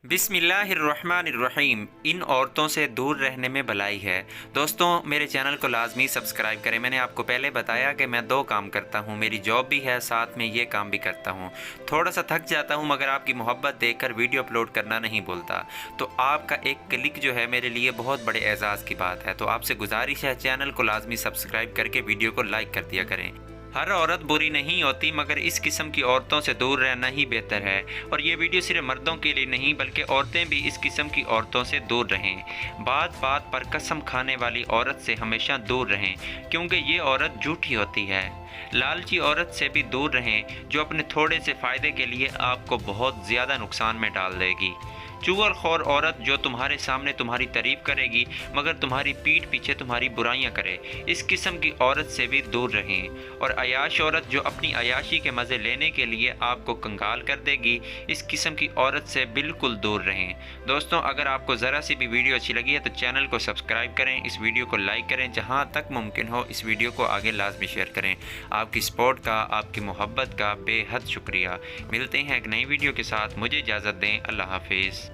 بسم اللہ الرحمن الرحیم۔ ان عورتوں سے دور رہنے میں بھلائی ہے۔ دوستوں، میرے چینل کو لازمی سبسکرائب کریں۔ میں نے آپ کو پہلے بتایا کہ میں 2 کام کرتا ہوں، میری جاب بھی ہے، ساتھ میں یہ کام بھی کرتا ہوں۔ تھوڑا سا تھک جاتا ہوں مگر آپ کی محبت دیکھ کر ویڈیو اپلوڈ کرنا نہیں بھولتا۔ تو آپ کا ایک کلک جو ہے میرے لیے بہت بڑے اعزاز کی بات ہے۔ تو آپ سے گزارش ہے چینل کو لازمی سبسکرائب کر کے ویڈیو کو لائک کر دیا کریں۔ ہر عورت بری نہیں ہوتی مگر اس قسم کی عورتوں سے دور رہنا ہی بہتر ہے، اور یہ ویڈیو صرف مردوں کے لیے نہیں بلکہ عورتیں بھی اس قسم کی عورتوں سے دور رہیں۔ بات بات پر قسم کھانے والی عورت سے ہمیشہ دور رہیں، کیونکہ یہ عورت جھوٹی ہوتی ہے۔ لالچی عورت سے بھی دور رہیں جو اپنے تھوڑے سے فائدے کے لیے آپ کو بہت زیادہ نقصان میں ڈال دے گی۔ چغل خور عورت جو تمہارے سامنے تمہاری تعریف کرے گی مگر تمہاری پیٹھ پیچھے تمہاری برائیاں کرے، اس قسم کی عورت سے بھی دور رہیں۔ اور عیاش عورت جو اپنی عیاشی کے مزے لینے کے لیے آپ کو کنگال کر دے گی، اس قسم کی عورت سے بالکل دور رہیں۔ دوستوں، اگر آپ کو ذرا سی بھی ویڈیو اچھی لگی ہے تو چینل کو سبسکرائب کریں، اس ویڈیو کو لائک کریں، جہاں تک ممکن ہو اس ویڈیو کو آگے لازمی شیئر کریں۔ آپ کی سپورٹ کا، آپ کی محبت کا بے حد شکریہ۔ ملتے ہیں ایک نئی ویڈیو کے ساتھ، مجھے اجازت دیں۔ اللہ حافظ۔